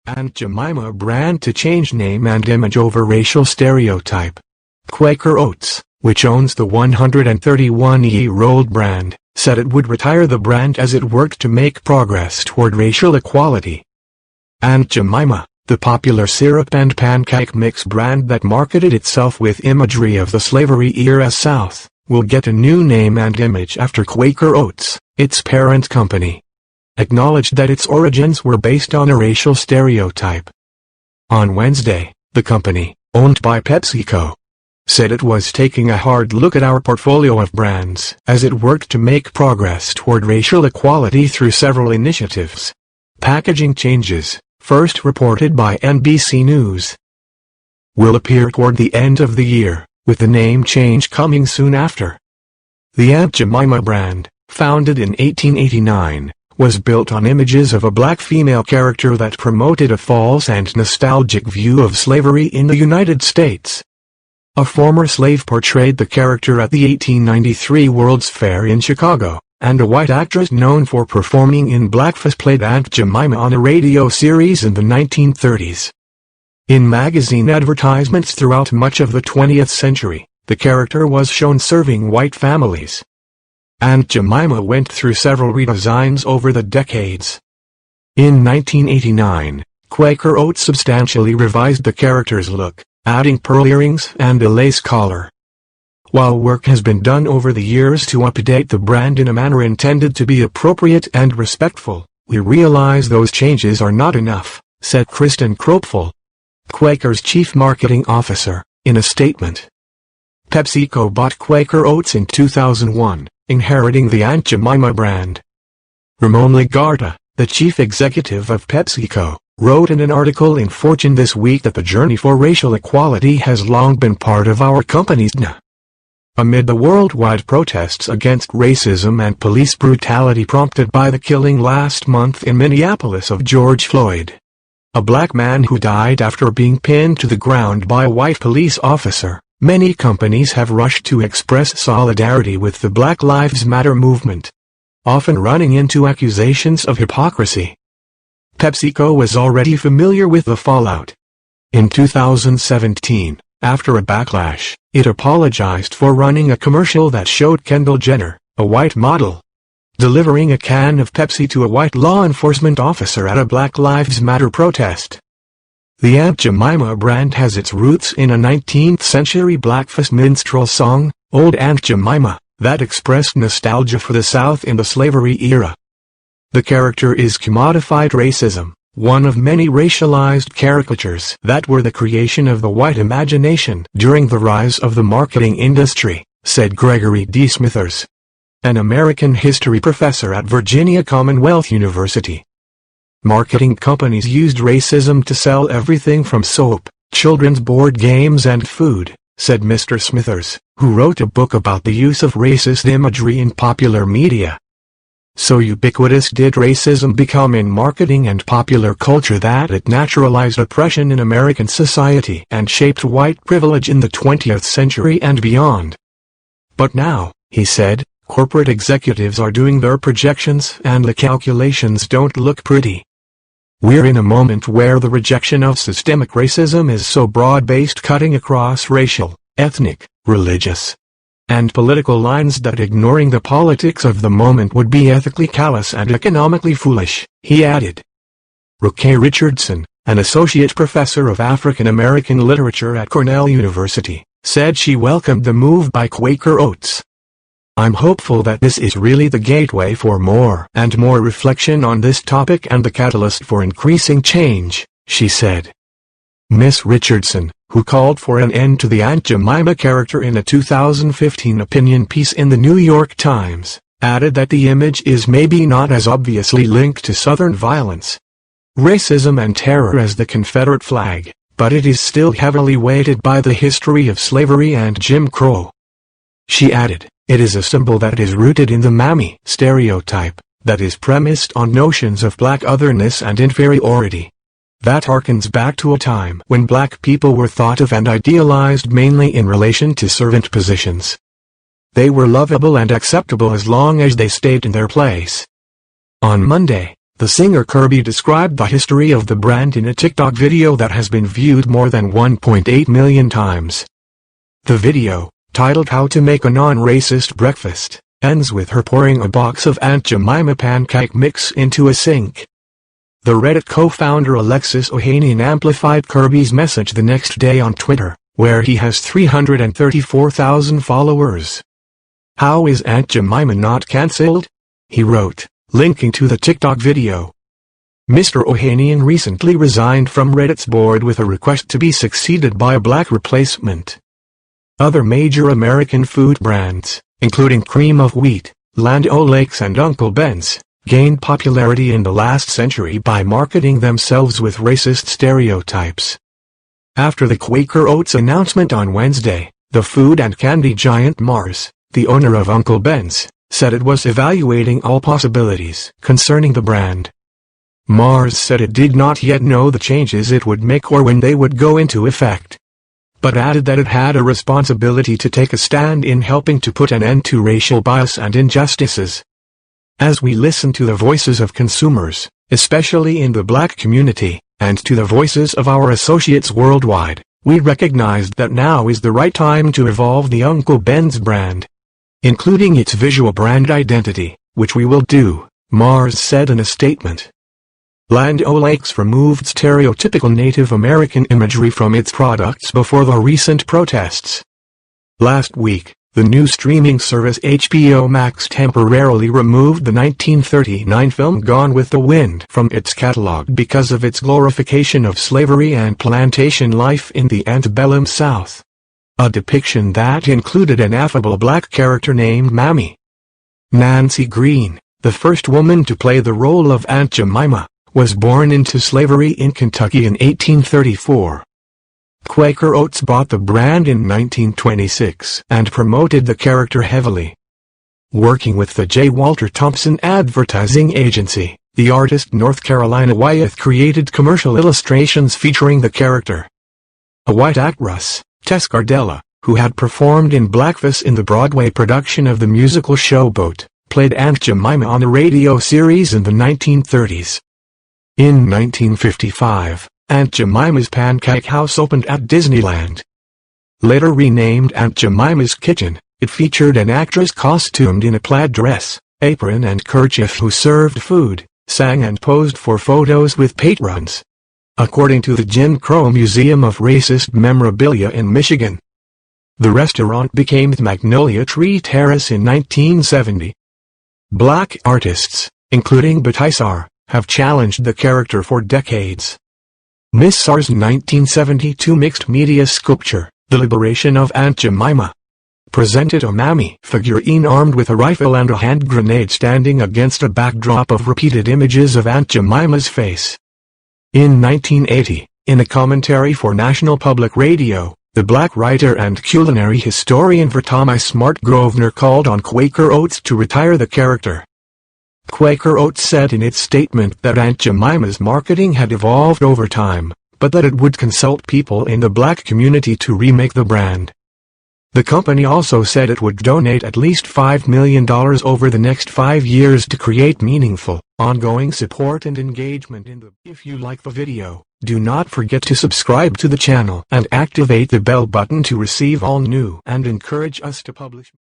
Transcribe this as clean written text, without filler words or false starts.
Aunt Jemima brand to change name and image over racial stereotype. Quaker Oats, which owns the 131-year-old brand, said it would retire the brand as it worked to make progress toward racial equality. Aunt Jemima, the popular syrup and pancake mix brand that marketed itself with imagery of the slavery era South, will get a new name and image after Quaker Oats, its parent company, acknowledged that its origins were based on a racial stereotype. On Wednesday, the company, owned by PepsiCo, said it was taking a hard look at our portfolio of brands as it worked to make progress toward racial equality through several initiatives. Packaging changes, first reported by NBC News, will appear toward the end of the year, with the name change coming soon after. The Aunt Jemima brand, founded in 1889, was built on images of a black female character that promoted a false and nostalgic view of slavery in the United States. A former slave portrayed the character at the 1893 World's Fair in Chicago, and a white actress known for performing in blackface played Aunt Jemima on a radio series in the 1930s. In magazine advertisements throughout much of the 20th century, the character was shown serving white families. Aunt Jemima went through several redesigns over the decades. In 1989, Quaker Oats substantially revised the character's look, adding pearl earrings and a lace collar. While work has been done over the years to update the brand in a manner intended to be appropriate and respectful, we realize those changes are not enough, said Kristen Kropfel, Quaker's chief marketing officer, in a statement. PepsiCo bought Quaker Oats in 2001, inheriting the Aunt Jemima brand. Ramon Lagarta, the chief executive of PepsiCo, wrote in an article in Fortune this week that the journey for racial equality has long been part of our company's DNA. Amid the worldwide protests against racism and police brutality prompted by the killing last month in Minneapolis of George Floyd, a black man who died after being pinned to the ground by a white police officer, many companies have rushed to express solidarity with the Black Lives Matter movement, often running into accusations of hypocrisy. PepsiCo was already familiar with the fallout. In 2017, after a backlash, it apologized for running a commercial that showed Kendall Jenner, a white model, delivering a can of Pepsi to a white law enforcement officer at a Black Lives Matter protest. The Aunt Jemima brand has its roots in a 19th-century blackface minstrel song, Old Aunt Jemima, that expressed nostalgia for the South in the slavery era. The character is commodified racism, one of many racialized caricatures that were the creation of the white imagination during the rise of the marketing industry, said Gregory D. Smithers, an American history professor at Virginia Commonwealth University. Marketing companies used racism to sell everything from soap, children's board games and food, said Mr. Smithers, who wrote a book about the use of racist imagery in popular media. So ubiquitous did racism become in marketing and popular culture that it naturalized oppression in American society and shaped white privilege in the 20th century and beyond. But now, he said, corporate executives are doing their projections and the calculations don't look pretty. We're in a moment where the rejection of systemic racism is so broad-based, cutting across racial, ethnic, religious, and political lines that ignoring the politics of the moment would be ethically callous and economically foolish, he added. Roque Richardson, an associate professor of African American literature at Cornell University, said she welcomed the move by Quaker Oats. I'm hopeful that this is really the gateway for more and more reflection on this topic and the catalyst for increasing change, she said. Ms. Richardson, who called for an end to the Aunt Jemima character in a 2015 opinion piece in the New York Times, added that the image is maybe not as obviously linked to Southern violence, racism and terror as the Confederate flag, but it is still heavily weighted by the history of slavery and Jim Crow. She added, it is a symbol that is rooted in the mammy stereotype, that is premised on notions of black otherness and inferiority. That harkens back to a time when black people were thought of and idealized mainly in relation to servant positions. They were lovable and acceptable as long as they stayed in their place. On Monday, The singer Kirby described the history of the brand in a TikTok video that has been viewed more than 1.8 million times. The video, titled How to Make a Non-Racist Breakfast, ends with her pouring a box of Aunt Jemima pancake mix into a sink. The Reddit co-founder Alexis Ohanian amplified Kirby's message the next day on Twitter, where he has 334,000 followers. "How is Aunt Jemima not cancelled?" he wrote, linking to the TikTok video. Mr. Ohanian recently resigned from Reddit's board with a request to be succeeded by a black replacement. Other major American food brands, including Cream of Wheat, Land O'Lakes and Uncle Ben's, gained popularity in the last century by marketing themselves with racist stereotypes. After the Quaker Oats announcement on Wednesday, the food and candy giant Mars, the owner of Uncle Ben's, said it was evaluating all possibilities concerning the brand. Mars said it did not yet know the changes it would make or when they would go into effect, but added that it had a responsibility to take a stand in helping to put an end to racial bias and injustices. As we listen to the voices of consumers, especially in the black community, and to the voices of our associates worldwide, we recognized that now is the right time to evolve the Uncle Ben's brand, including its visual brand identity, which we will do, Mars said in a statement. Land O'Lakes removed stereotypical Native American imagery from its products before the recent protests. Last week, the new streaming service HBO Max temporarily removed the 1939 film Gone with the Wind from its catalog because of its glorification of slavery and plantation life in the antebellum South. A depiction that included an affable black character named Mammy. Nancy Green, the first woman to play the role of Aunt Jemima, was born into slavery in Kentucky in 1834. Quaker Oats bought the brand in 1926 and promoted the character heavily. Working with the J. Walter Thompson Advertising Agency, the artist North Carolina Wyeth created commercial illustrations featuring the character. A white actress, Tess Cardella, who had performed in blackface in the Broadway production of the musical Showboat, played Aunt Jemima on a radio series in the 1930s. In 1955, Aunt Jemima's Pancake House opened at Disneyland. Later renamed Aunt Jemima's Kitchen, it featured an actress costumed in a plaid dress, apron and kerchief who served food, sang and posed for photos with patrons, according to the Jim Crow Museum of Racist Memorabilia in Michigan. The restaurant became the Magnolia Tree Terrace in 1970. Black artists, including Batisar, have challenged the character for decades. Miss Sar's 1972 mixed media sculpture, The Liberation of Aunt Jemima, presented a Mammy figurine armed with a rifle and a hand grenade standing against a backdrop of repeated images of Aunt Jemima's face. In 1980, in a commentary for National Public Radio, the black writer and culinary historian Vertami Smart Grosvenor called on Quaker Oats to retire the character. Quaker Oats said in its statement that Aunt Jemima's marketing had evolved over time, but that it would consult people in the black community to remake the brand. The company also said it would donate at least $5 million over the next 5 years to create meaningful, ongoing support and engagement in the. If you like the video, do not forget to subscribe to the channel and activate the bell button to receive all new and encourage us to publish.